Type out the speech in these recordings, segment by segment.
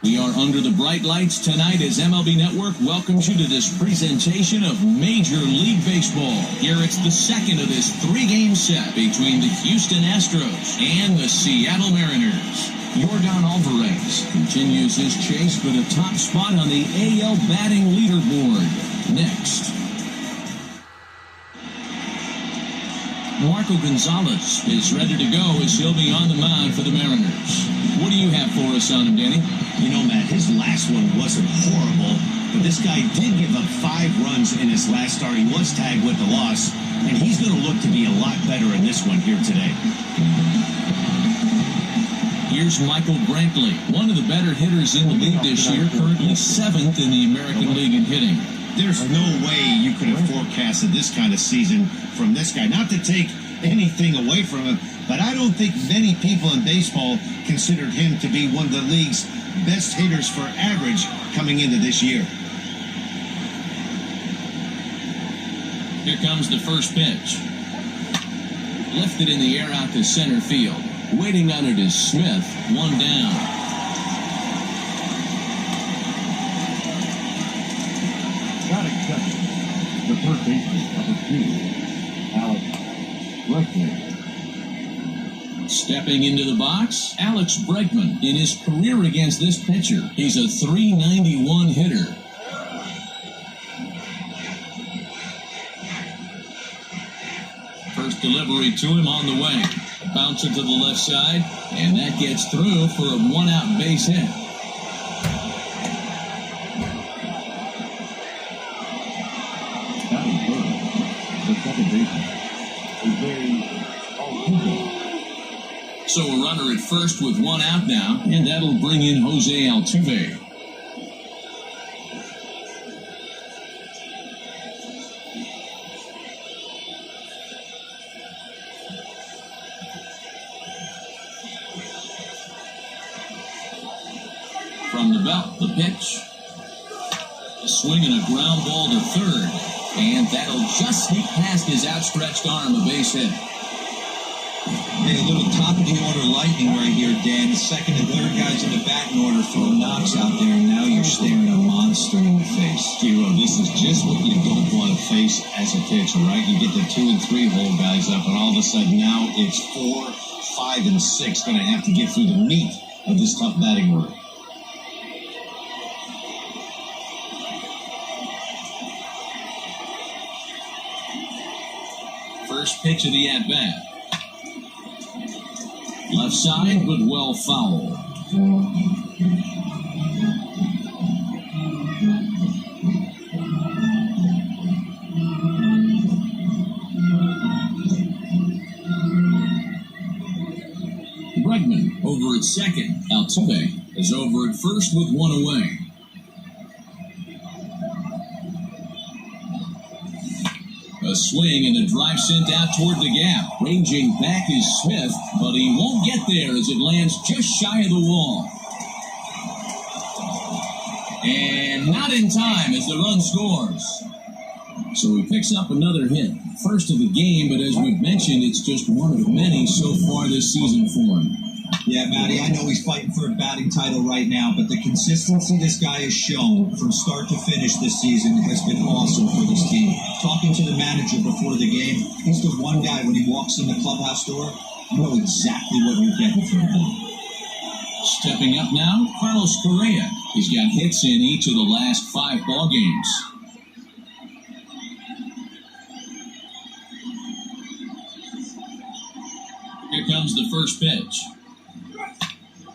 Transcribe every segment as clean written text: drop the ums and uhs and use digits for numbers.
We are under the bright lights tonight as MLB Network welcomes you to this presentation of Major League Baseball. Here it's the second of this three-game set between the Houston Astros and the Seattle Mariners. Yordan Alvarez continues his chase for the top spot on the AL batting leaderboard. Next. Marco Gonzalez is ready to go as he'll be on the mound for the Mariners. What do you have for us on him, Danny? You know, Matt, his last one wasn't horrible, but this guy did give up 5 runs in his last start. He was tagged with the loss, and he's going to look to be a lot better in this one here today. Here's Michael Brantley, one of the better hitters in the league this year, currently 7th in the American League in hitting. There's no way you could have forecasted this kind of season from this guy. Not to take anything away from him, but I don't think many people in baseball considered him to be one of the league's best hitters for average coming into this year. Here comes the first pitch. Lifted in the air out to center field. Waiting on it is Smith, one down. Batting second, the first baseman, number 2, Alex Bregman. Stepping into the box, Alex Bregman. In his career against this pitcher, he's a .391 hitter. First delivery to him on the way. Bounce it to the left side, and that gets through for a one-out base hit. Batting third, the second baseman, Jose Altuve. So a runner at first with one out now, and that'll bring in Jose Altuve. From the belt, the pitch. A swing and a ground ball to third. And that'll just sneak past his outstretched arm, a base hit. And a little top-of-the-order lightning right here, Dan. The second and third guys in the batting order throwing knocks out there, and now you're staring a monster in the face. Hero, this is just what you don't want to face as a pitcher, right? You get the 2 and 3 hole guys up, and all of a sudden now it's 4, 5, and 6 going to have to get through the meat of this tough batting order. First pitch of the at-bat. Left side, but well foul. Bregman over at second. Altuve is over at first with one away. A swing and a drive sent out toward the gap. Ranging back is Smith, but he won't get there as it lands just shy of the wall. And not in time as the run scores. So he picks up another hit. First of the game, but as we've mentioned, it's just one of many so far this season for him. Yeah, Matty, I know he's fighting for a batting title right now, but the consistency this guy has shown from start to finish this season has been awesome for this team. Talking to the manager before the game, he's the one guy when he walks in the clubhouse door, you know exactly what you're getting from him. Stepping up now, Carlos Correa. He's got hits in each of the last 5 ball games. Here comes the first pitch.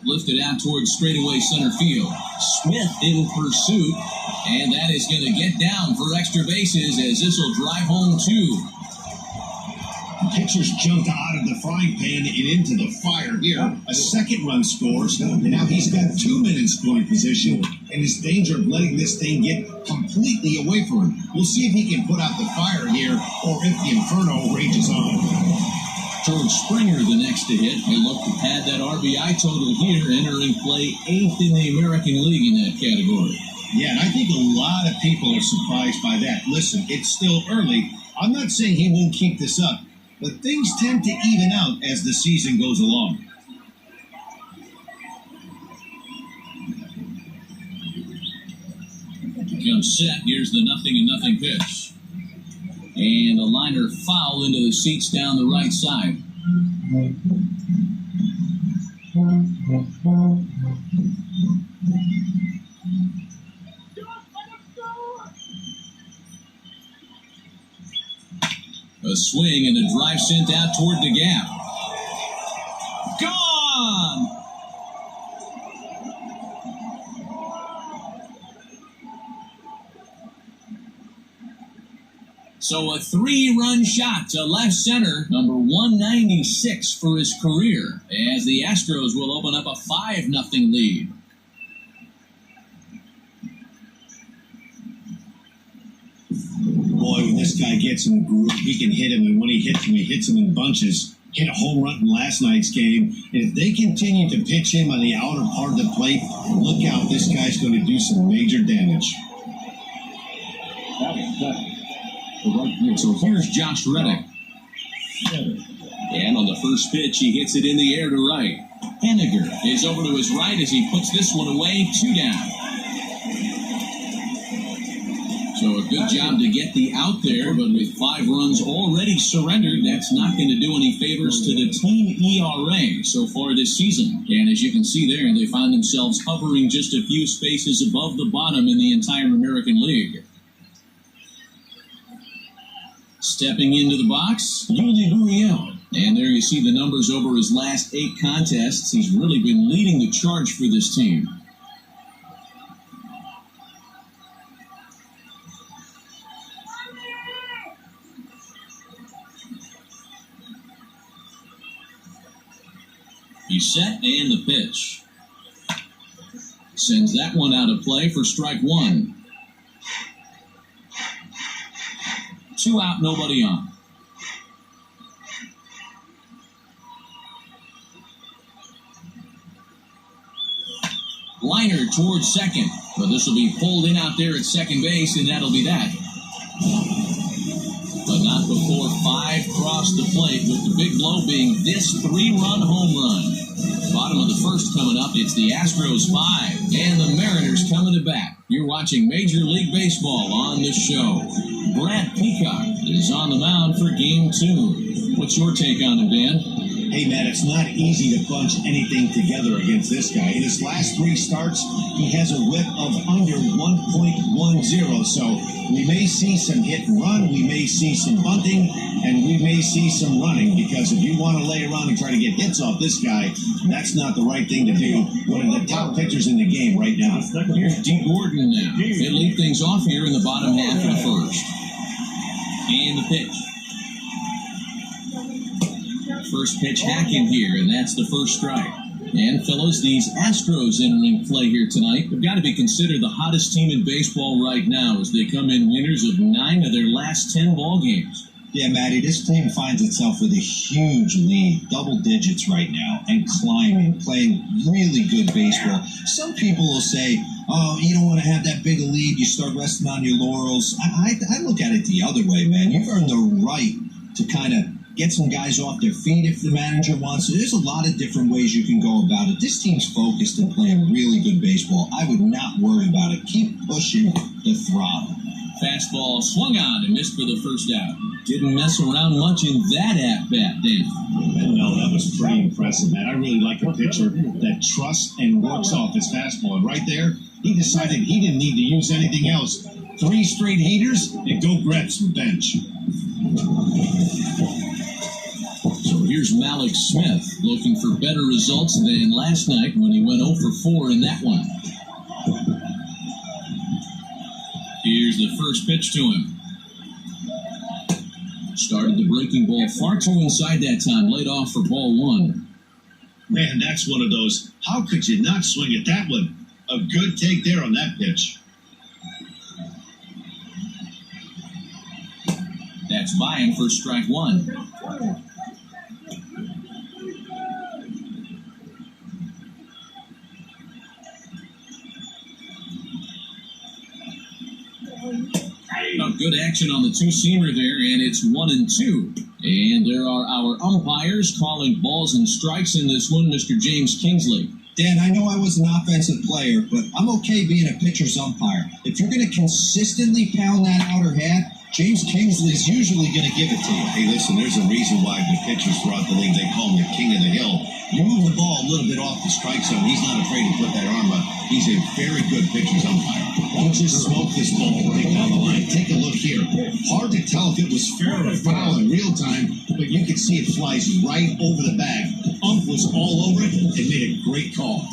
Lifted out towards straightaway center field. Smith in pursuit, and that is going to get down for extra bases as this will drive home 2. The pitcher's jumped out of the frying pan and into the fire here. A second run scores, and now he's got 2 men in scoring position, and is danger of letting this thing get completely away from him. We'll see if he can put out the fire here, or if the inferno rages on. George Springer the next to hit. He'll look to pad that RBI total here, entering play 8th in the American League in that category. Yeah, and I think a lot of people are surprised by that. Listen, it's still early. I'm not saying he won't keep this up, but things tend to even out as the season goes along. comes set. Here's the 0-0 pitch. And a liner foul into the seats down the right side. A swing and a drive sent out toward the gap. Gone! So a 3-run shot to left center, number 196 for his career, as the Astros will open up a 5-0 lead. Boy, when this guy gets in the groove, he can hit him, and when he hits him in bunches. Hit a home run in last night's game. And if they continue to pitch him on the outer part of the plate, look out, this guy's going to do some major damage. So here's Josh Reddick. And on the first pitch, he hits it in the air to right. Henniger is over to his right as he puts this one away, 2 down. So a good job to get the out there, but with 5 runs already surrendered, that's not going to do any favors to the team ERA so far this season. And as you can see there, they find themselves hovering just a few spaces above the bottom in the entire American League. Stepping into the box, Yuli Gurriel. And there you see the numbers over his last 8 contests. He's really been leading the charge for this team. He's set, and the pitch. Sends that one out of play for strike 1. 2 out, nobody on. Liner towards second, but this will be pulled in out there at second base, and that'll be that. But not before 5 cross the plate, with the big blow being this 3-run home run. Bottom of the first coming up, it's the Astros 5 and the Mariners coming to bat. You're watching Major League Baseball on the show. Brad Peacock is on the mound for Game 2. What's your take on it, Dan? Hey, man, it's not easy to bunch anything together against this guy. In his last 3 starts, he has a whip of under 1.10. So we may see some hit and run, we may see some bunting, and we may see some running. Because if you want to lay around and try to get hits off this guy, that's not the right thing to do. One of the top pitchers in the game right now. Here's D. Gordon now. They lead things off here in the bottom half of the first. And the pitch. First pitch hacking here, and that's the first strike. And, fellas, these Astros entering play here tonight have got to be considered the hottest team in baseball right now as they come in winners of 9 of their last 10 ball games. Yeah, Matty, this team finds itself with a huge lead, double digits right now, and climbing, playing really good baseball. Some people will say, oh, you don't want to have that big a lead, you start resting on your laurels. I look at it the other way, man. You've earned the right to kind of get some guys off their feet if the manager wants to. There's a lot of different ways you can go about it. This team's focused and playing really good baseball. I would not worry about it. Keep pushing the throttle. Fastball swung on and missed for the first out. Didn't mess around much in that at-bat, Dan. No, that was pretty impressive, man. I really like a pitcher that trusts and works off his fastball. And right there, he decided he didn't need to use anything else. 3 straight heaters and go grab some bench. So here's Malik Smith looking for better results than last night when he went 0 for 4 in that one. Here's the first pitch to him. Started the breaking ball far too inside that time, laid off for ball 1. Man, that's one of those. How could you not swing at that one? A good take there on that pitch. That's by him for strike 1. Good action on the 2-seamer there, and it's 1-2. And there are our umpires calling balls and strikes in this one, Mr. James Kingsley. Dan, I know I was an offensive player, but I'm okay being a pitcher's umpire. If you're going to consistently pound that outer half, James Kingsley's usually going to give it to you. Hey, listen, there's a reason why the pitchers throughout the league, they call him the king of the hill. You move the ball a little bit off the strike zone, he's not afraid to put that arm up. He's a very good pitcher's umpire. He just smoked this ball right down the line. Take a look here. Hard to tell if it was fair or foul in real time, but you can see it flies right over the bag. Ump was all over it and made a great call.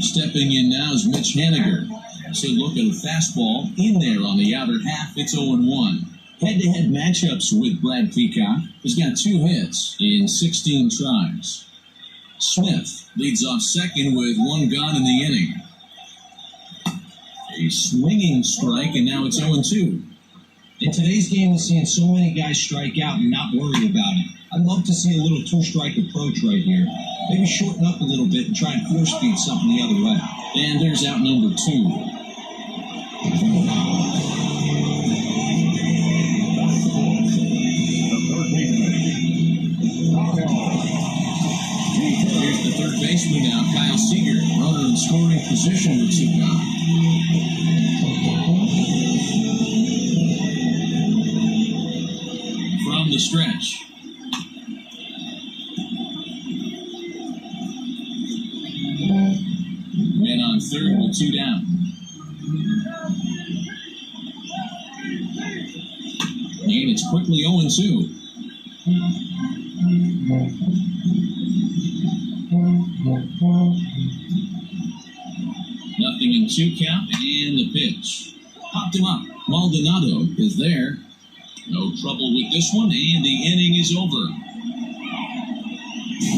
Stepping in now is Mitch Haniger. So look at a fastball in there on the outer half. It's 0-1. Head-to-head matchups with Brad Peacock. He's got 2 hits in 16 tries. Smith leads off second with 1 gone in the inning. A swinging strike, and now it's 0-2. In today's game, we're seeing so many guys strike out and not worry about it. I'd love to see a little 2-strike approach right here. Maybe shorten up a little bit and try and force feed something the other way. And there's out number 2. Here's the third baseman now, Kyle Seager. Runner in scoring position with 2 gone. From the stretch. Man on third with 2 down. And it's quickly 0-2. Nothing in 2 count, and the pitch. Popped him up. Maldonado is there. No trouble with this one, and the inning is over.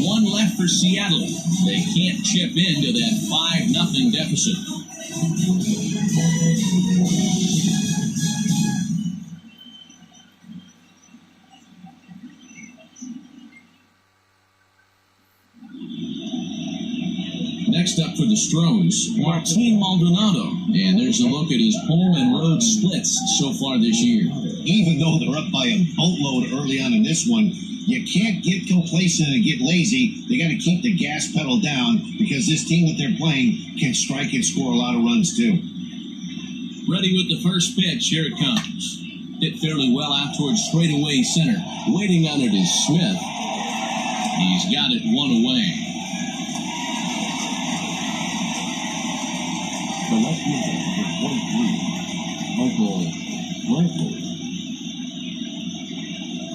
1 left for Seattle. They can't chip into that 5-0 deficit. Next up for the Astros, Martin Maldonado. And there's a look at his home and road splits so far this year. Even though they're up by a boatload early on in this one, you can't get complacent and get lazy. They got to keep the gas pedal down because this team that they're playing can strike and score a lot of runs too. Ready with the first pitch. Here it comes. Hit fairly well out towards straightaway center. Waiting on it is Smith. He's got it 1 away. The left fielder for 23, Michael Brantley.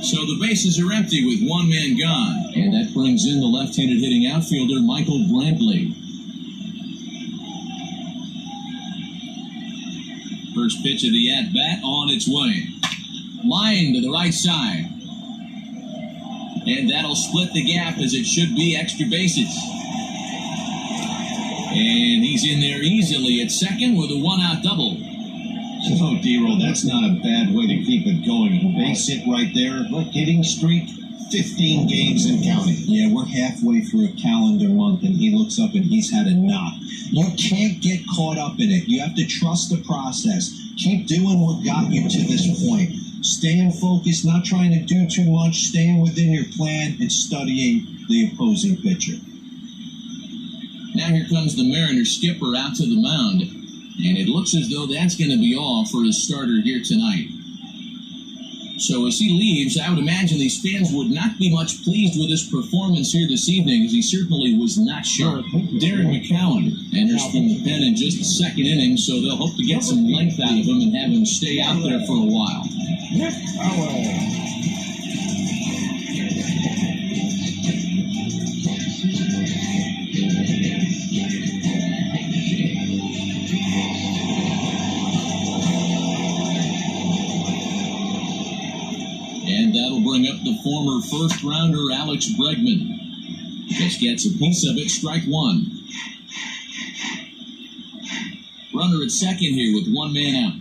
So the bases are empty with 1 man gone. And that brings in the left-handed hitting outfielder, Michael Brantley. First pitch of the at-bat on its way. Line to the right side. And that'll split the gap as it should be, extra bases. And he's in there easily at second with a 1-out double. Oh, D-Roll, that's not a bad way to keep it going. They sit right there, hitting streak, 15 games and counting. Yeah, we're halfway through a calendar month, and he looks up and he's had a knock. You can't get caught up in it. You have to trust the process. Keep doing what got you to this point. Staying focused, not trying to do too much, staying within your plan, and studying the opposing pitcher. Now here comes the Mariners skipper out to the mound. And it looks as though that's going to be all for his starter here tonight. So as he leaves, I would imagine these fans would not be much pleased with his performance here this evening, as he certainly was not sharp. Darren McCowan enters from the pen in just the second inning, so they'll hope to get some length out of him and have him stay out there for a while. And that'll bring up the former first-rounder Alex Bregman. Just gets a piece of it, strike 1. Runner at second here with 1 man out.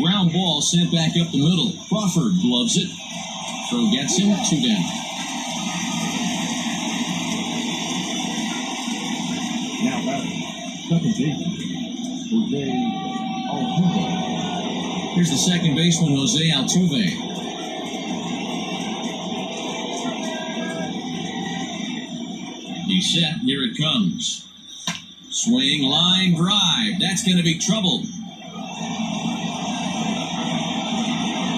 Ground ball sent back up the middle. Crawford gloves it. Throw gets him, 2 down. Now batting, second baseman, Jose Altuve. Here's the second baseman, Jose Altuve. He's set. Here it comes. Swing, line, drive. That's going to be trouble.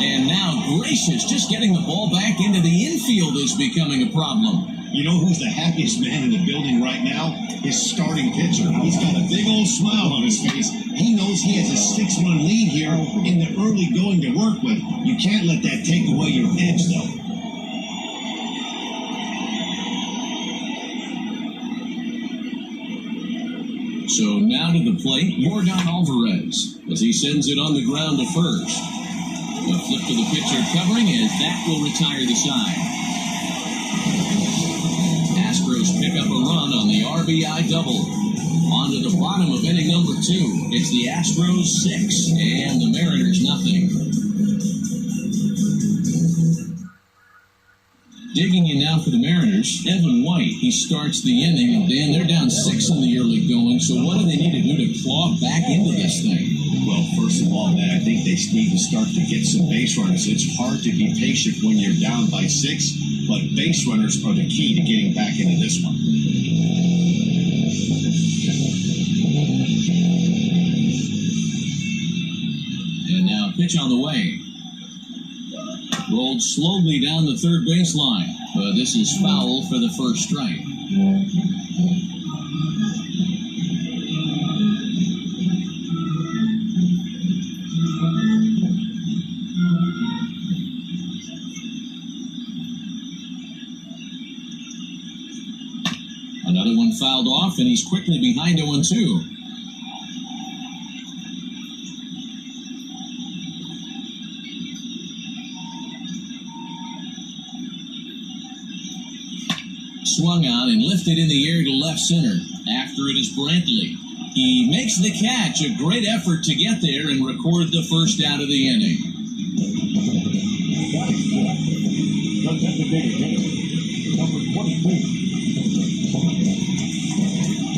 And now, gracious, just getting the ball back into the infield is becoming a problem. You know who's the happiest man in the building right now? His starting pitcher. He's got a big old smile on his face. He knows he has a 6-1 lead here in the early going to work with. You can't let that take away your edge, though. So now to the plate, Yordan Alvarez, as he sends it on the ground to first. A flip to the pitcher covering, and that will retire the side. Astros pick up a run on the RBI double. On to the bottom of inning number 2. It's the Astros 6 and the Mariners nothing. Digging in now for the Mariners, Evan White. He starts the inning, and Dan, they're down 6 in the early going, so what do they need to do to claw back into this thing? Well, first of all, Matt, I think they need to start to get some base runners. It's hard to be patient when you're down by 6, but base runners are the key to getting back into this one. And now pitch on the way. Rolled slowly down the third baseline, but this is foul for the first strike. Another one fouled off, and he's quickly behind 0-2. Swung on and lifted in the air to left center. After it is Brantley. He makes the catch. A great effort to get there and record the first out of the inning.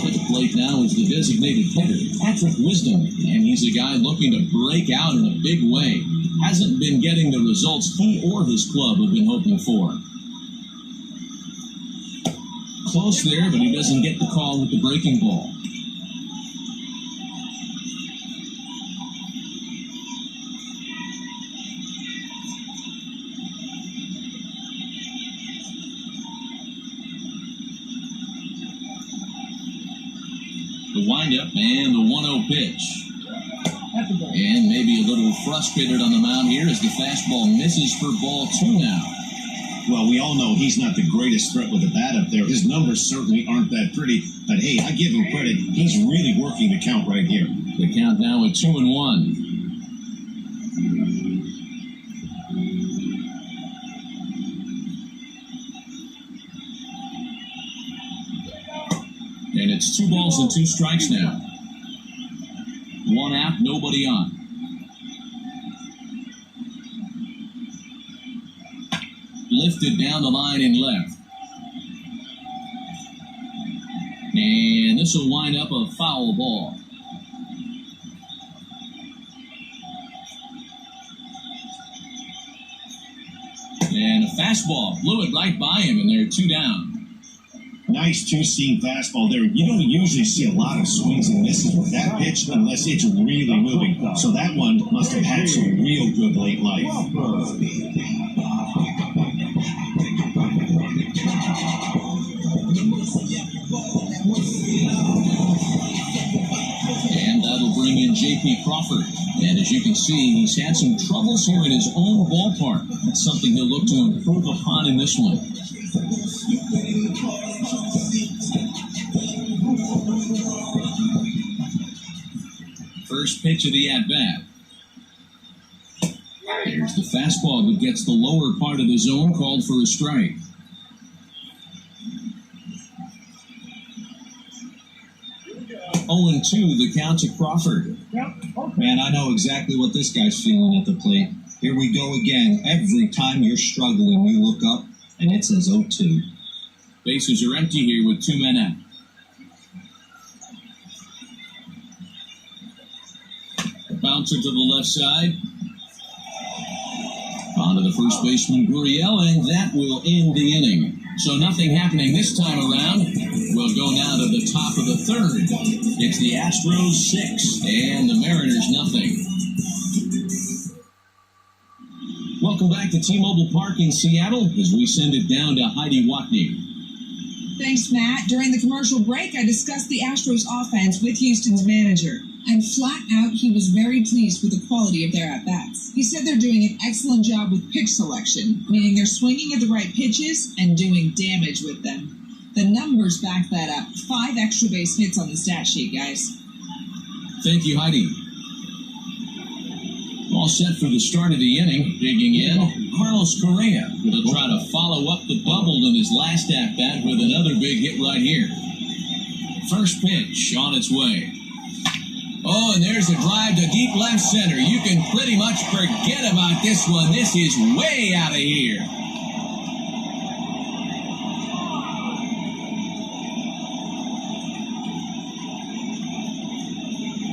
At the plate now is the designated hitter, Patrick Wisdom, and he's a guy looking to break out in a big way. Hasn't been getting the results he or his club have been hoping for. Close there, but he doesn't get the call with the breaking ball. The windup and the 1-0 pitch. And maybe a little frustrated on the mound here as the fastball misses for ball 2 now. Well, we all know he's not the greatest threat with the bat up there. His numbers certainly aren't that pretty, but hey, I give him credit. He's really working the count right here. The count now at 2-1. And it's 2 balls and 2 strikes now. 1 out, nobody on. Lifted down the line in left. And this will wind up a foul ball. And a fastball blew it right by him, and they're 2 down. Nice 2-seam fastball there. You don't usually see a lot of swings and misses with that pitch unless it's really moving. So that one must have had some real good late life. And that'll bring in J.P. Crawford. And as you can see, he's had some troubles here in his own ballpark. That's something he'll look to improve upon in this one. First pitch of the at-bat. Here's the fastball that gets the lower part of the zone, called for a strike. Oh, and 2, the count to Crawford. Man, I know exactly what this guy's feeling at the plate. Here we go again. Every time you're struggling, you look up, and it says 0-2. Bases are empty here with 2 men out. A bouncer to the left side. the first baseman Gurriel, and that will end the inning. So nothing happening this time around. We'll go now to the top of the third. It's the Astros 6 and the Mariners nothing. Welcome back to T-Mobile Park in Seattle as we send it down to Heidi Watney. Thanks, Matt. During the commercial break, I discussed the Astros offense with Houston's manager. And flat out, he was very pleased with the quality of their at-bats. He said they're doing an excellent job with pitch selection, meaning they're swinging at the right pitches and doing damage with them. The numbers back that up. 5 extra base hits on the stat sheet, guys. Thank you, Heidi. All set for the start of the inning. Digging in, Carlos Correa will try to follow up the double in his last at-bat with another big hit right here. First pitch on its way. Oh, and there's a drive to deep left center. You can pretty much forget about this one. This is way out of here.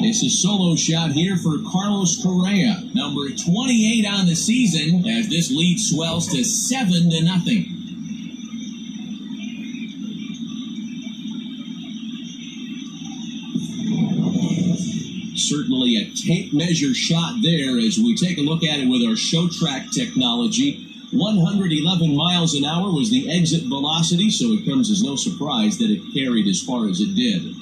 It's a solo shot here for Carlos Correa, number 28 on the season, as this lead swells to 7-0. Certainly a tape measure shot there as we take a look at it with our show track technology. 111 miles an hour was the exit velocity, so it comes as no surprise that it carried as far as it did.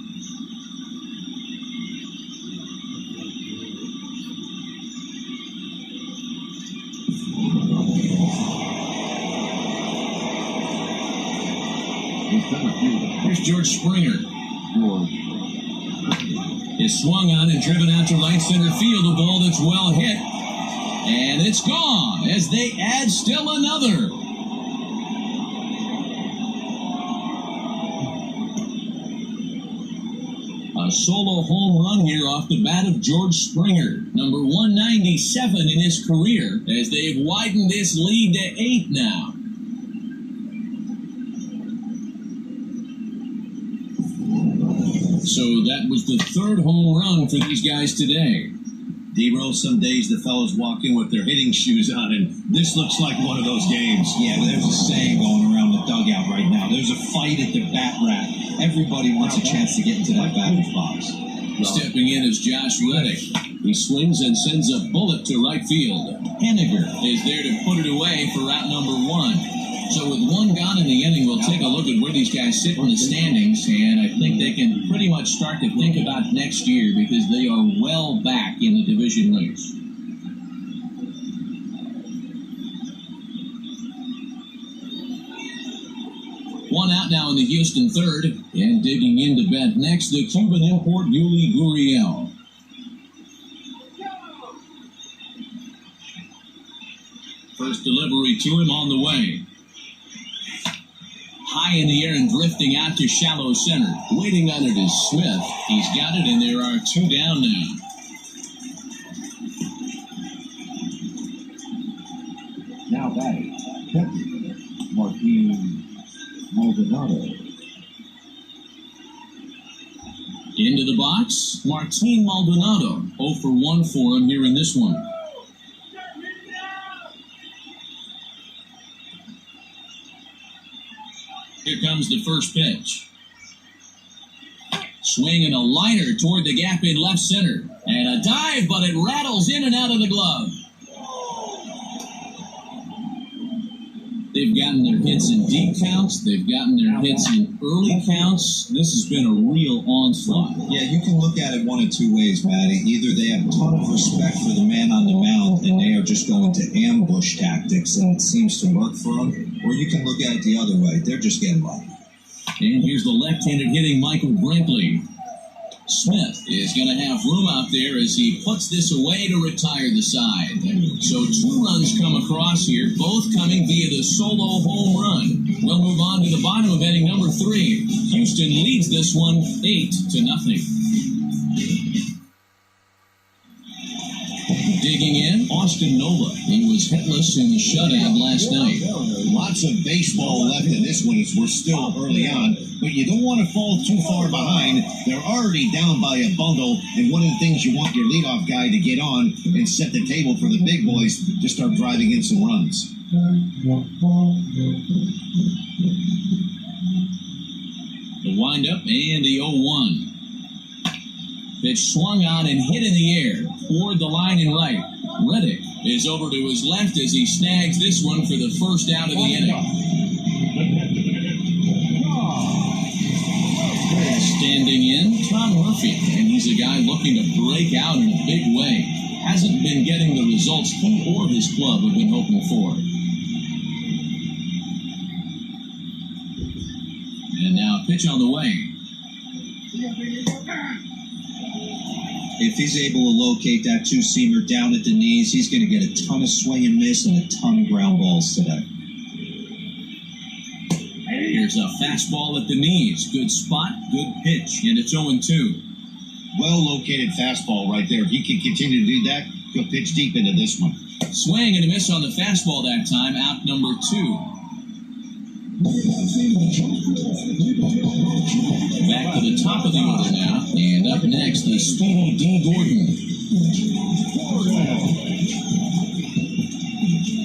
Here's George Springer. Is swung on and driven out to right center field. A ball that's well hit. And it's gone as they add still another. A solo home run here off the bat of George Springer. Number 197 in his career as they've widened this lead to 8 now. So that was the third home run for these guys today. D-Roll, some days the fellas walk in with their hitting shoes on, and this looks like one of those games. Yeah, there's a saying going around the dugout right now. There's a fight at the bat rack. Everybody wants a chance to get into that batter's box. Stepping in is Josh Reddick. He swings and sends a bullet to right field. Henniger is there to put it away for out number 1. So with 1 gone in the inning, we'll take a look at where these guys sit in the standings, and I think they can pretty much start to think about next year because they are well back in the division race. One out now in the Houston third, and digging into bat next, the Cuban import Yuli Gurriel. First delivery to him on the way. High in the air and drifting out to shallow center. Waiting on it is Smith. He's got it, and there are 2 down now. Now batting, Martin Maldonado. Into the box, Martin Maldonado. 0 for 1 for him here in this one. Here comes the first pitch. Swing and a liner toward the gap in left center. And a dive, but it rattles in and out of the glove. They've gotten their hits in deep counts. They've gotten their hits in early counts. This has been a real onslaught. Yeah, you can look at it one of 2 ways, Matty. Either they have a ton of respect for the man on the mound and they are just going to ambush tactics and it seems to work for them. Or you can look at it the other way. They're just getting lucky. And here's the left-handed hitting Michael Brinkley. Smith is going to have room out there as he puts this away to retire the side. So 2 runs come across here, both coming via the solo home run. We'll move on to the bottom of inning number 3. Houston leads this one 8-0. Digging in, Austin Nola. He was hitless in the shutout last night. Lots of baseball left in this one as we're still early on, but you don't want to fall too far behind. They're already down by a bundle, and one of the things you want your leadoff guy to get on and set the table for the big boys to start driving in some runs. The windup and the 0-1. Pitch swung on and hit in the air toward the line and right. Reddick is over to his left as he snags this one for the first out of the inning. Standing in, Tom Murphy, and he's a guy looking to break out in a big way. Hasn't been getting the results he or his club have been hoping for. And now a pitch on the way. If he's able to locate that two-seamer down at the knees, he's going to get a ton of swing and miss and a ton of ground balls today. Here's a fastball at the knees. Good spot, good pitch, and it's 0-2. Well-located fastball right there. If he can continue to do that, he'll pitch deep into this one. Swing and a miss on the fastball that time, out number 2. Back to the top of the order now, and up next, the speedy D. Gordon.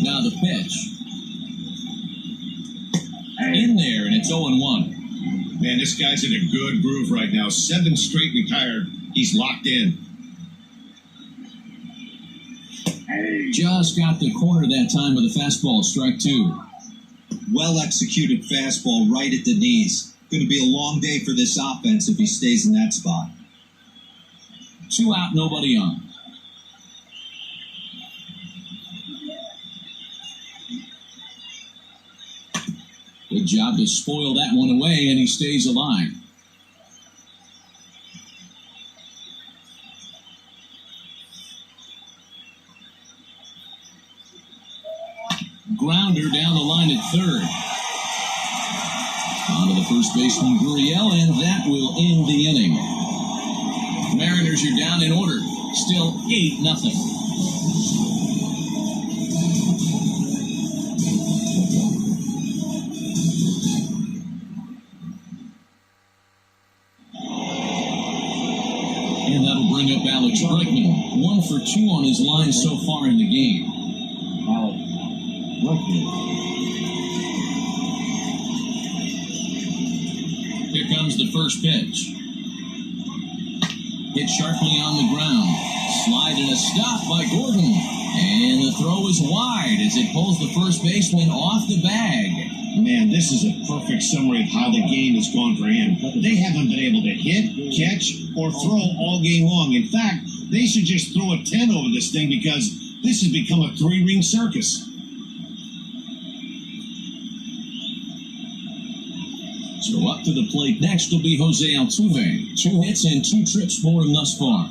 Now the pitch. In there, and it's 0-1. Man, this guy's in a good groove right now. 7 straight retired. He's locked in. Just got the corner that time with a fastball, strike 2. Well-executed fastball right at the knees. Going to be a long day for this offense if he stays in that spot. 2 out, nobody on. Good job to spoil that one away, and he stays alive. Grounder down the line at third. On to the first baseman, Gurriel, and that will end the inning. Mariners are down in order. Still 8-0. And that'll bring up Alex Bregman. 1 for 2 on his line so far in the game. Alex Bregman. Here comes the first pitch. Hit sharply on the ground. Slide and a stop by Gordon. And the throw is wide as it pulls the first baseman off the bag. Man, this is a perfect summary of how the game has gone for him. They haven't been able to hit, catch, or throw all game long. In fact, they should just throw a 10 over this thing because this has become a 3-ring circus. So up to the plate next will be Jose Altuve. 2 hits and 2 trips for him thus far.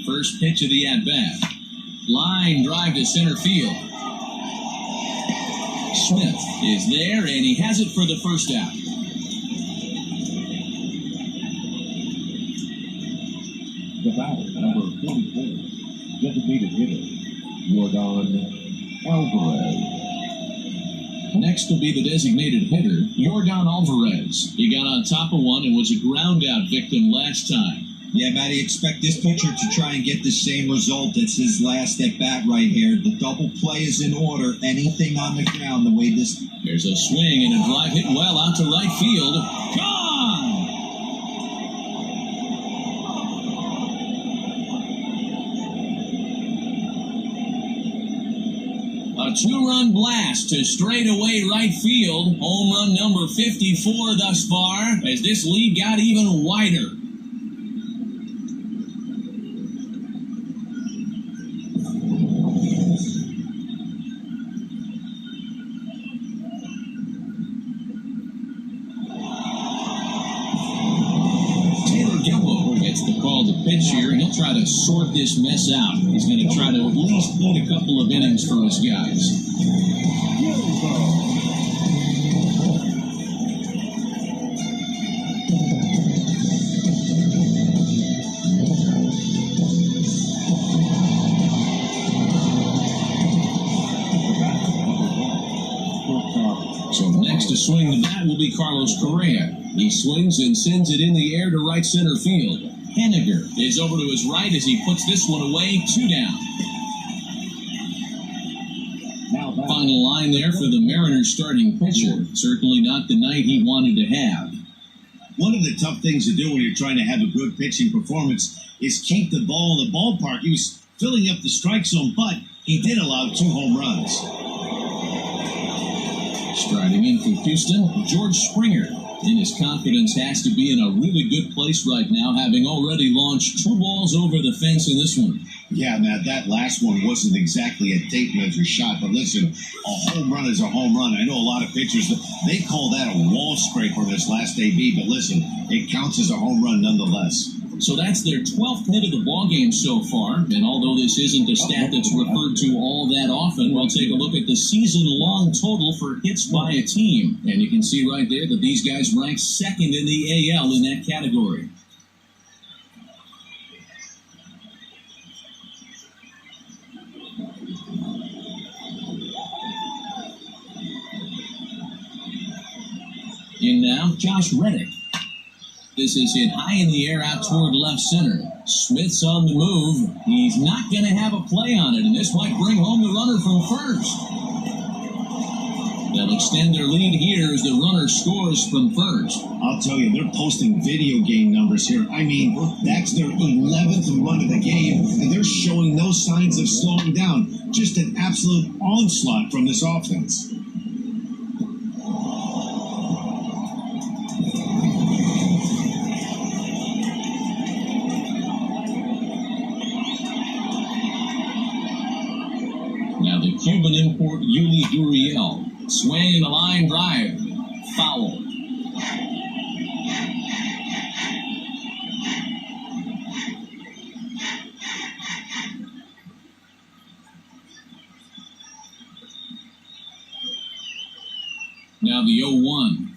First pitch of the at-bat. Line drive to center field. Smith is there, and he has it for the first out. The batter, number 44, designated hitter, Yordan Alvarez. Next will be the designated hitter, Yordan Alvarez. He got on top of one and was a ground-out victim last time. Yeah, Matty, expect this pitcher to try and get the same result. It's his last at-bat right here. The double play is in order. Anything on the ground, the way this... There's a swing and a drive hit well out to right field. Gone! A 2-run blast to straightaway right field. Home run number 54 thus far as this lead got even wider. Pitch here, and he'll try to sort this mess out. He's going to try to at least eat a couple of innings for his guys. swing the bat will be Carlos Correa. He swings and sends it in the air to right center field. Henniger is over to his right as he puts this one away, 2 down. Final line there for the Mariners starting pitcher. Certainly not the night he wanted to have. One of the tough things to do when you're trying to have a good pitching performance is keep the ball in the ballpark. He was filling up the strike zone, but he did allow 2 home runs. Striding in for Houston, George Springer. And his confidence has to be in a really good place right now, having already launched 2 balls over the fence in this one. Yeah, Matt, that last one wasn't exactly a tape measure shot, but listen, a home run is a home run. I know a lot of pitchers, they call that a wall scraper this last AB, but listen, it counts as a home run nonetheless. So that's their 12th hit of the ballgame so far, and although this isn't a stat that's referred to all that often, we'll take a look at the season-long total for hits by a team. And you can see right there that these guys rank 2nd in the AL in that category. In now, Josh Reddick. This is hit high in the air out toward left center. Smith's on the move. He's not going to have a play on it, and this might bring home the runner from first. They'll extend their lead here as the runner scores from first. I'll tell you, they're posting video game numbers here. I mean, that's their 11th run of the game, and they're showing no signs of slowing down. Just an absolute onslaught from this offense. Now the Cuban import Yuli Gurriel. Swing, a line drive. Foul. Now the 0-1.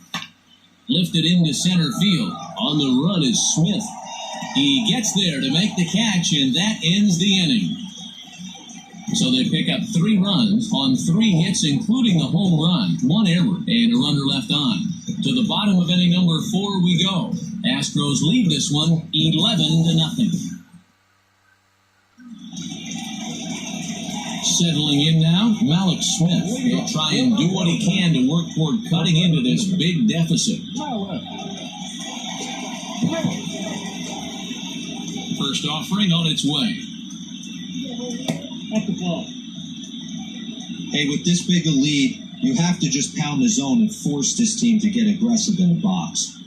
Lifted into center field. On the run is Smith. He gets there to make the catch, and that ends the inning. So they pick up 3 runs on 3 hits, including the home run, 1 error, and a runner left on. To the bottom of inning number 4 we go. Astros lead this one 11-0. Settling in now, Malik Smith. He'll try and do what he can to work toward cutting into this big deficit. First offering on its way. At the ball. Hey, with this big a lead, you have to just pound the zone and force this team to get aggressive in the box.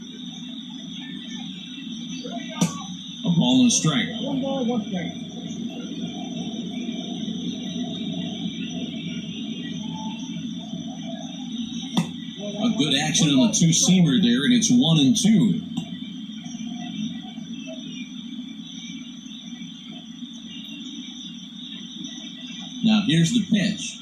A ball and a strike. 1 ball, 1 strike. A good action on the 2-seamer there, and it's 1-2. Now here's the pitch.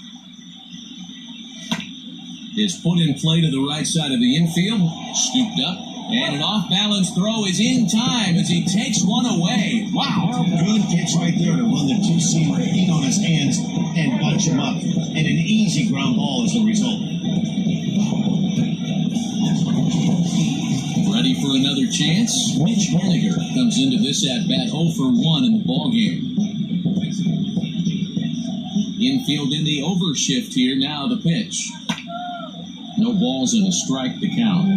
It's put in play to the right side of the infield. Scooped up. And an off-balance throw is in time as he takes one away. Wow. Good pitch right there to run the 2-seamer in on his hands and bunch him up. And an easy ground ball as a result. Ready for another chance? Mitch Henniger comes into this at-bat 0 for 1 in the ballgame. Infield in the overshift here. Now the pitch. No balls and a strike to count.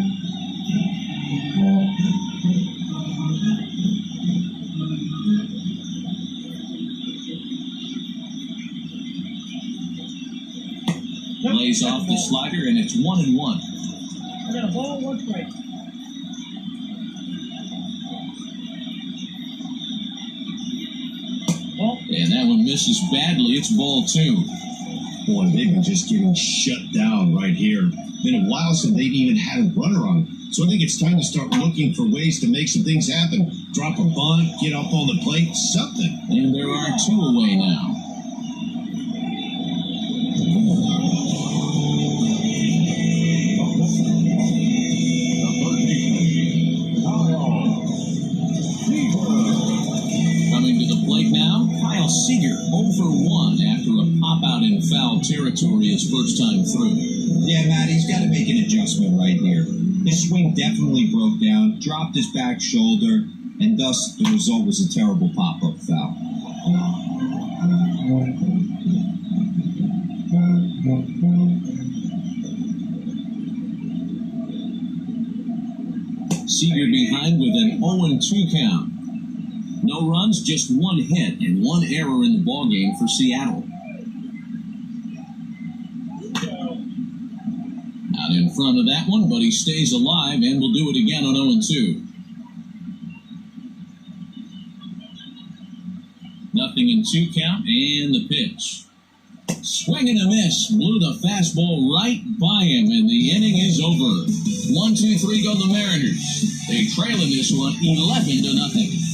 Lays off the slider, and it's 1-1. I got a ball, 1 strike. And that one misses badly. It's ball 2. Boy, they've been just getting shut down right here. Been a while since they've even had a runner on. So I think it's time to start looking for ways to make some things happen. Drop a bunt, get up on the plate, something. And there are 2 away now. Coming to the plate now, Kyle Seager, 0 for 1 after a pop-out in foul territory his first time through. Yeah, Matt, he's got to make an adjustment right here. His swing definitely broke down, dropped his back shoulder, and thus the result was a terrible pop-up foul. Seager behind with an 0-2 count. No runs, just one hit and one error in the ballgame for Seattle. Out in front of that one, but he stays alive and will do it again on 0-2. Nothing in 2 count, and the pitch. Swing and a miss. Blew the fastball right by him, and the inning is over. 1-2-3 go the Mariners. They trail in this one 11-0.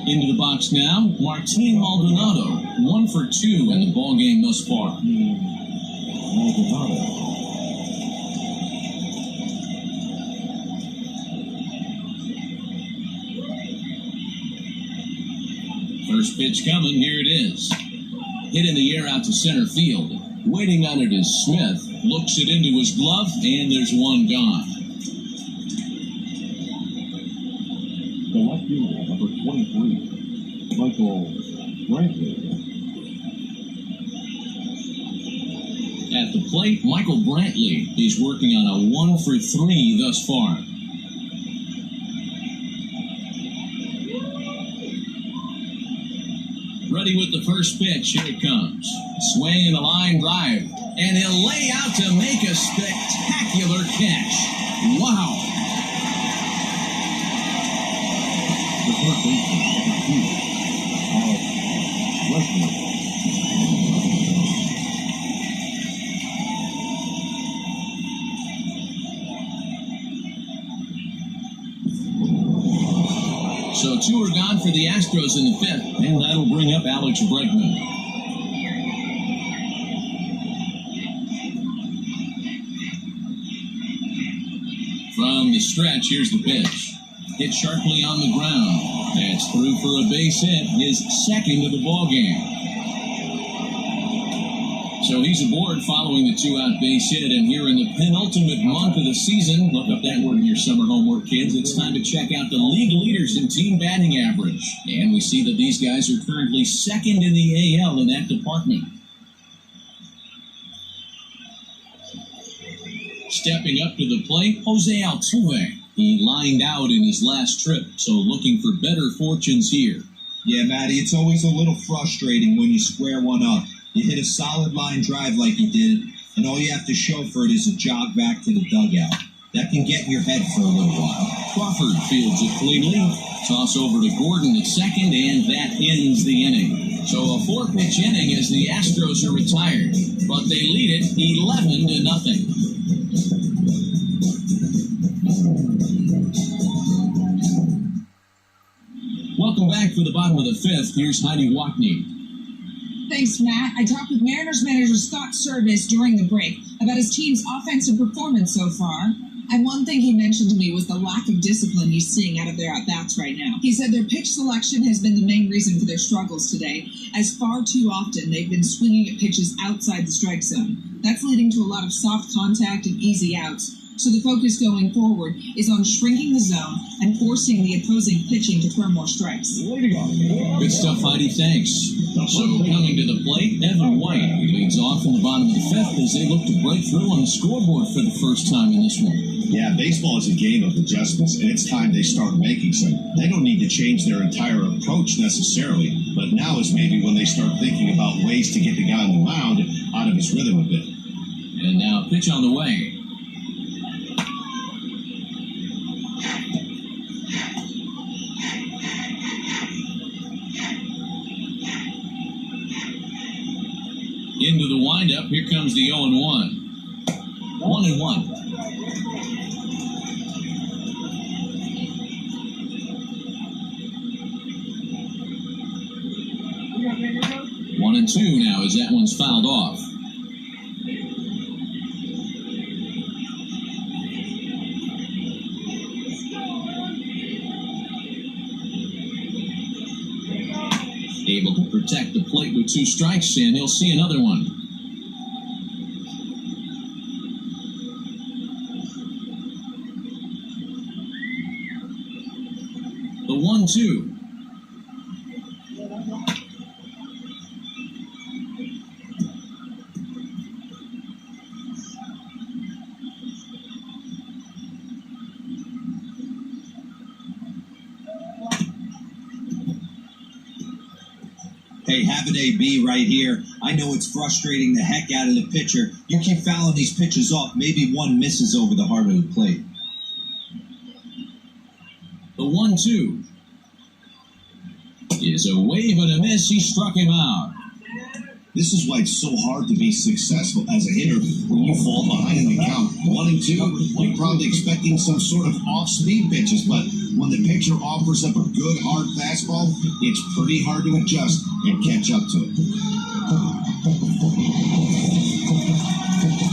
Into the box now, Martin Maldonado, 1 for 2 in the ballgame thus far. Maldonado. First pitch coming, here it is. Hit in the air out to center field. Waiting on it is Smith. Looks it into his glove, and there's one gone. The left fielder, number 23, Michael Brantley. At the plate, Michael Brantley is working on a 1 for 3 thus far. Ready with the first pitch. Here it comes. Swing and a line drive. And he'll lay out to make a spectacular catch. Wow. The third baseman, number 2, Alex Wesley. So 2 are gone for the Astros in the 5th, and that'll bring up Alex Bregman. From the stretch, here's the pitch. Hit sharply on the ground. That's through for a base hit, his second of the ballgame. So he's aboard following the 2-out base hit, and here in the penultimate month of the season, look up that word in your summer homework, kids. It's time to check out the league leaders in team batting average. And we see that these guys are currently second in the AL in that department. Stepping up to the plate, Jose Altuve. He lined out in his last trip, so looking for better fortunes here. Yeah, Matty, it's always a little frustrating when you square one up. You hit a solid line drive like you did, and all you have to show for it is a jog back to the dugout. That can get in your head for a little while. Crawford fields it cleanly. Toss over to Gordon at second, and that ends the inning. So a 4-pitch inning as the Astros are retired, but they lead it 11-0. Welcome back for the bottom of the 5th. Here's Heidi Watney. Thanks, Matt. I talked with Mariners manager Scott Service during the break about his team's offensive performance so far. And one thing he mentioned to me was the lack of discipline he's seeing out of their at-bats right now. He said their pitch selection has been the main reason for their struggles today, as far too often they've been swinging at pitches outside the strike zone. That's leading to a lot of soft contact and easy outs. So the focus going forward is on shrinking the zone and forcing the opposing pitching to throw more strikes. Good stuff, Heidi. Thanks. So coming to the plate, Evan White. He leads off in the bottom of the 5th as they look to break through on the scoreboard for the first time in this one. Yeah, baseball is a game of adjustments, and it's time they start making some. They don't need to change their entire approach necessarily, but now is maybe when they start thinking about ways to get the guy on the mound out of his rhythm a bit. And now pitch on the way. Into the windup, here comes the 0-1. 1-1. One and two now as that one's fouled off. Able to protect the plate with 2 strikes, and he'll see another one. The 1-2. Hey, have an AB right here. I know it's frustrating the heck out of the pitcher. You keep fouling these pitches off, maybe one misses over the heart of the plate. The 1-2 is a wave and a miss. He struck him out. This is why it's so hard to be successful as a hitter when you fall behind in the count. 1-2, you're probably expecting some sort of off-speed pitches, but when the pitcher offers up a good hard fastball, it's pretty hard to adjust and catch up to it.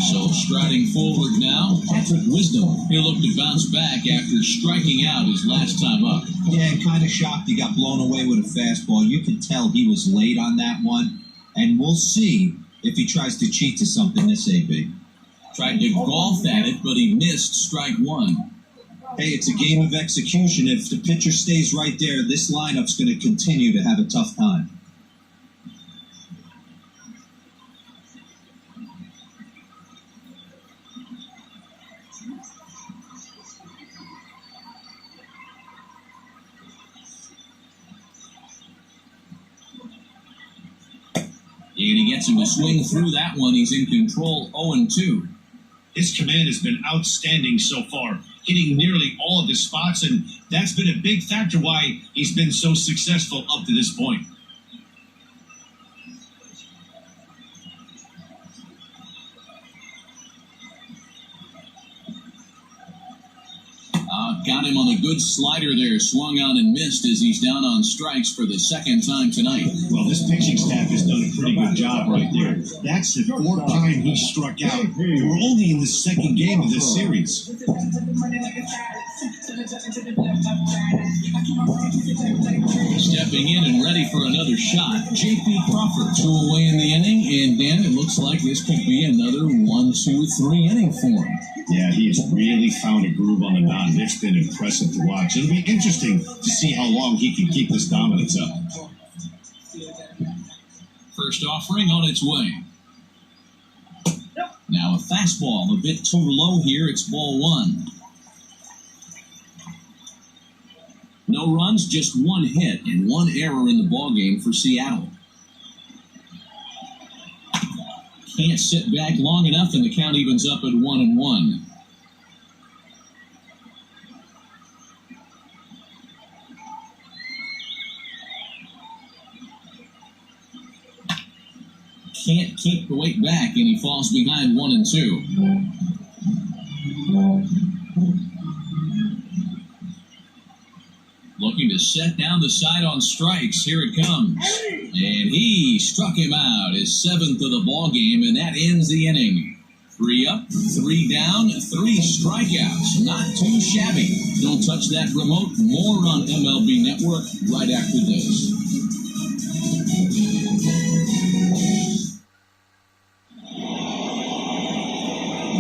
So striding forward now, Patrick Wisdom. He'll look to bounce back after striking out his last time up. Yeah, and kind of shocked he got blown away with a fastball. You can tell he was late on that one. And we'll see if he tries to cheat to something this AB. Tried to golf at it, but he missed strike 1. Hey, it's a game of execution. If the pitcher stays right there, this lineup's going to continue to have a tough time. And he gets him to swing through that one. He's in control, 0-2. His command has been outstanding so far, hitting nearly all of his spots, and that's been a big factor why he's been so successful up to this point. Got him on a good slider there, swung on and missed as he's down on strikes for the second time tonight. Well, this pitching staff has done a pretty good job right there. That's the 4th time he struck out. We're only in the 2nd game of this series. Stepping in and ready for another shot, J.P. Crawford. 2 away in the inning, and Dan, it looks like this could be another 1-2-3 inning for him. Yeah, he has really found a groove on the mound. It's been impressive to watch. It'll be interesting to see how long he can keep this dominance up. First offering on its way. Now a fastball, a bit too low here. It's ball 1. No runs, just 1 hit and 1 error in the ballgame for Seattle. Can't sit back long enough, and the count evens up at 1-1. Can't keep the weight back, and he falls behind 1-2. Looking to set down the side on strikes. Here it comes. And he struck him out, his 7th of the ball game, and that ends the inning. 3 up, 3 down, 3 strikeouts. Not too shabby. Don't touch that remote. More on MLB Network right after this.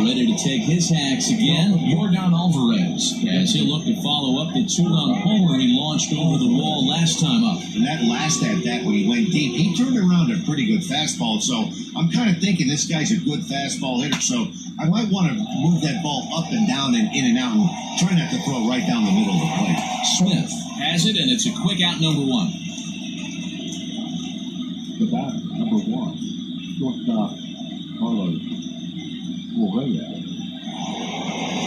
Ready to take his hacks again, Yordan Alvarez, as he'll look to follow up the 2-run homer he launched over the wall last time up. And that last at-bat when he went deep, he turned around a pretty good fastball, so I'm kind of thinking this guy's a good fastball hitter, so I might want to move that ball up and down and in and out and try not to throw right down the middle of the plate. Smith has it, and it's a quick out, number 1. The bat, number 1, shortstop Carlos Correa.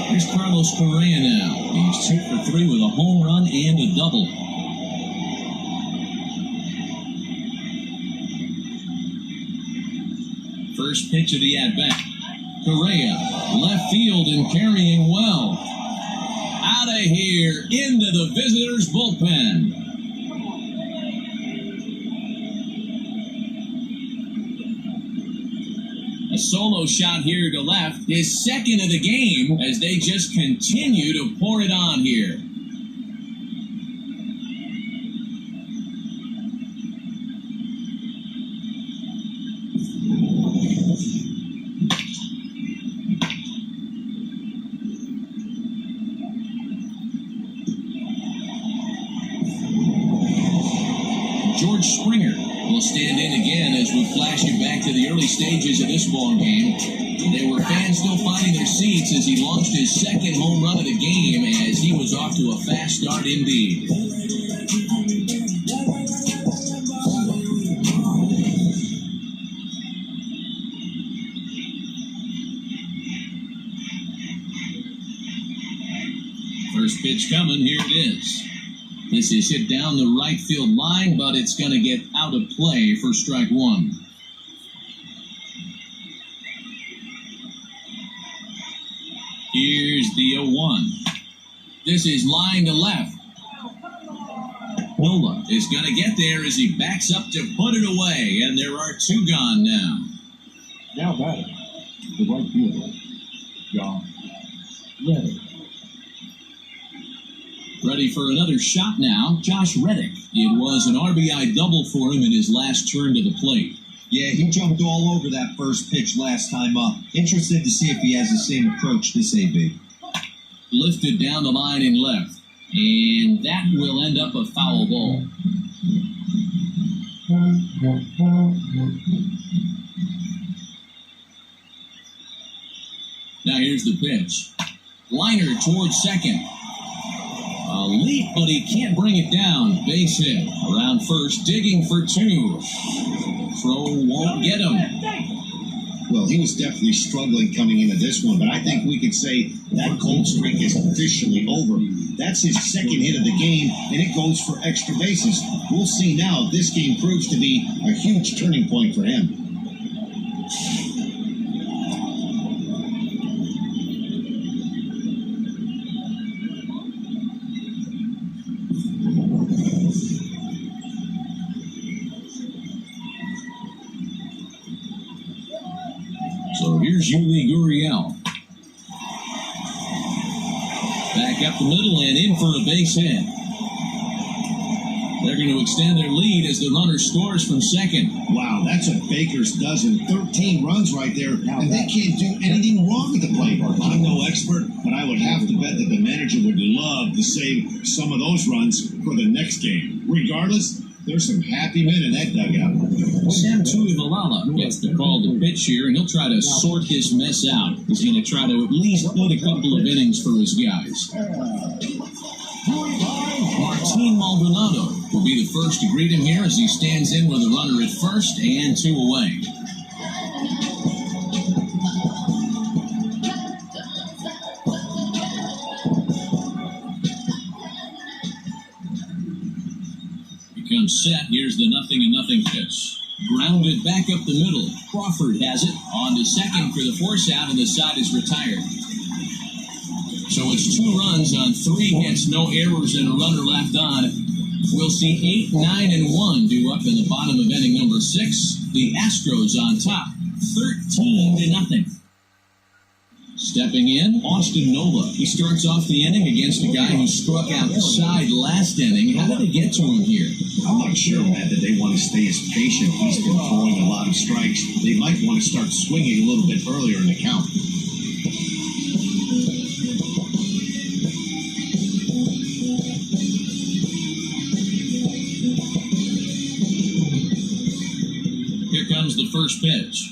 Here's Carlos Correa now. He's 2 for 3 with a home run and a double. First pitch of the at-bat. Correa, left field and carrying well. Out of here, into the visitors' bullpen. A solo shot here to left, his 2nd of the game, as they just continue to pour it on here. George Springer will stand in again as we flash you back to the early stages of this ball game. There were fans still finding their seats as he launched his second home run of the game as he was off to a fast start indeed. First pitch coming, here it is. This is hit down the right field line, but it's going to get out of play for strike one. Here's the 0-1. This is line to left. Nola is going to get there as he backs up to put it away, and there are two gone now. Now batting, the right fielder, John Reddick. Ready for another shot now, Josh Reddick. It was an RBI double for him in his last turn to the plate. Yeah, he jumped all over that first pitch last time up. Interested to see if he has the same approach this AB. Lifted down the line in left, and that will end up a foul ball. Now here's the pitch. Liner towards second. A leap, but he can't bring it down. Base hit. Around first, digging for two. Throw won't get him. Well, he was definitely struggling coming into this one, but I think we could say that cold streak is officially over. That's his second hit of the game, and it goes for extra bases. We'll see now if this game proves to be a huge turning point for him. So here's Yuli Gurriel. Back up the middle and in for a base hit. They're going to extend their lead as the runner scores from second. Wow, that's a baker's dozen. 13 runs right there, and they can't do anything wrong at the plate. I'm no expert, but I would have to bet that the manager would love to save some of those runs for the next game. Regardless, there's some happy men in that dugout. Sam Tuivalala gets the call to pitch here, and he'll try to sort this mess out. He's going to try to at least put a couple of innings for his guys. Martin Maldonado will be the first to greet him here as he stands in with a runner at first and two away. Becomes set. Here's the 0-0 pitch. Grounded back up the middle. Crawford has it. On to second for the force out, and the side is retired. So it's 2 runs on 3 hits, no errors, and a runner left on. We'll see 8, 9, and 1 due up in the bottom of inning number 6. The Astros on top, 13-0. Stepping in, Austin Nola. He starts off the inning against a guy who struck outside last inning. How did they get to him here? I'm not sure, Matt, that they want to stay as patient. He's been throwing a lot of strikes. They might want to start swinging a little bit earlier in the count. Here comes the first pitch.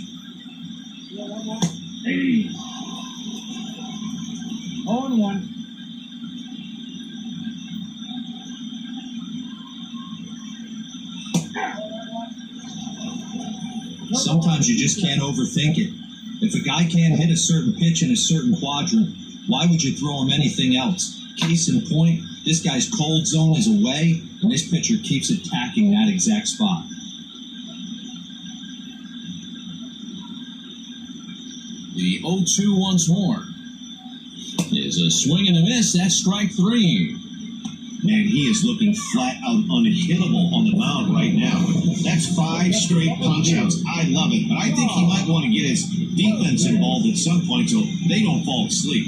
0-1. Sometimes you just can't overthink it. If a guy can't hit a certain pitch in a certain quadrant, why would you throw him anything else? Case in point, this guy's cold zone is away, and this pitcher keeps attacking that exact spot. The 0-2 once more. Is a swing and a miss. That's strike 3. Man, he is looking flat out unhittable on the mound right now. That's 5 straight punch-outs. I love it, but I think he might want to get his defense involved at some point so they don't fall asleep.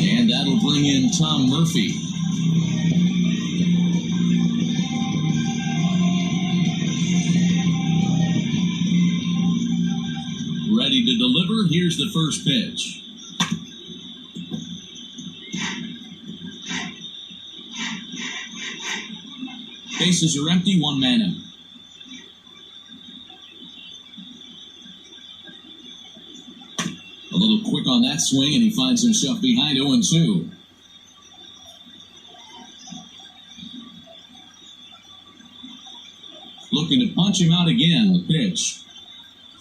And that'll bring in Tom Murphy. Ready to deliver. Here's the first pitch. bases are empty, one man out. A little quick on that swing, and he finds himself behind 0-2. Looking to punch him out again, the pitch.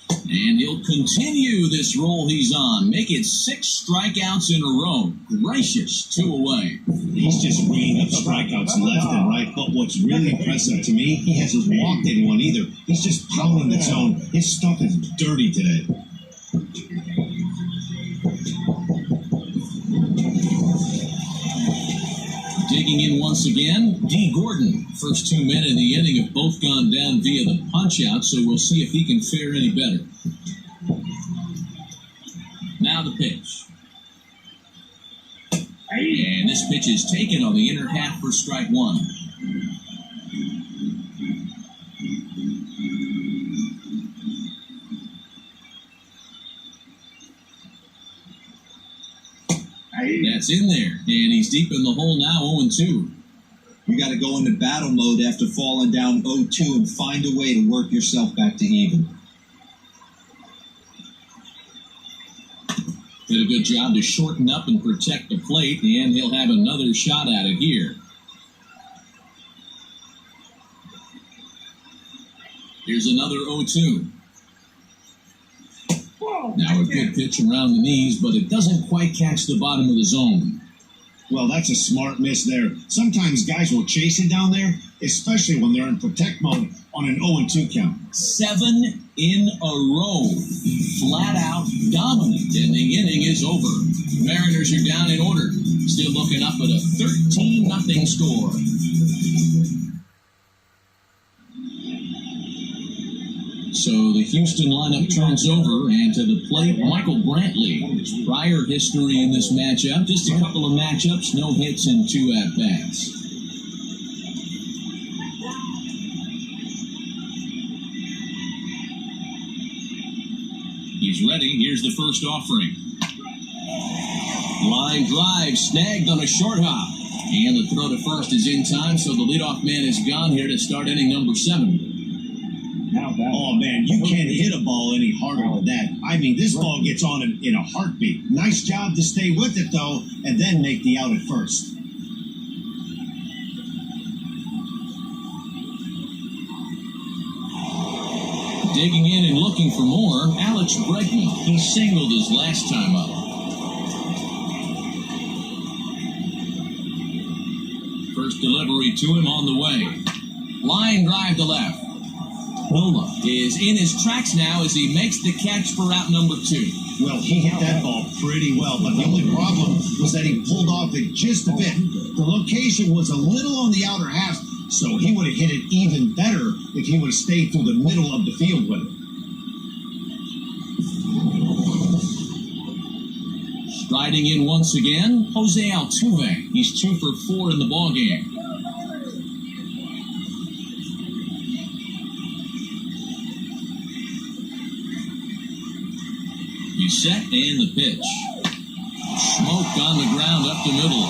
And he'll continue this roll he's on. Make it 6 strikeouts in a row. Gracious, 2 away. He's just bringing up strikeouts left and right. But what's really impressive to me, he hasn't walked anyone either. He's just pounding the zone. His stuff is dirty today. Digging in once again, D. Gordon. First 2 men in the inning have both gone down via the punch-out, so we'll see if he can fare any better. Now the pitch. And this pitch is taken on the inner half for strike 1. That's in there, and he's deep in the hole now, 0-2. You got to go into battle mode after falling down 0-2 and find a way to work yourself back to even. Did a good job to shorten up and protect the plate, and he'll have another shot at it here. Here's another 0-2. Now a good pitch around the knees, but it doesn't quite catch the bottom of the zone. Well, that's a smart miss there. Sometimes guys will chase it down there, especially when they're in protect mode on an 0-2 count. 7 in a row. Flat out dominant, and the inning is over. Mariners are down in order. Still looking up at a 13-0 score. So the Houston lineup turns over, and to the plate, Michael Brantley. His prior history in this matchup, just a couple of matchups, no hits and 2 at-bats. He's ready. Here's the first offering. Line drive, snagged on a short hop. And the throw to first is in time, so the leadoff man is gone here to start inning number 7. Oh, man, you can't hit a ball any harder than that. I mean, this ball gets on in a heartbeat. Nice job to stay with it, though, and then make the out at first. Digging in and looking for more, Alex Bregman. He singled his last time up. First delivery to him on the way. Line drive to left. Nola is in his tracks now as he makes the catch for out number 2. Well, he hit that ball pretty well, but the only problem was that he pulled off it just a bit. The location was a little on the outer half, so he would have hit it even better if he would have stayed through the middle of the field with it. Striding in once again, Jose Altuve. He's 2 for 4 in the ballgame. He's set, and the pitch. Smoke on the ground up the middle.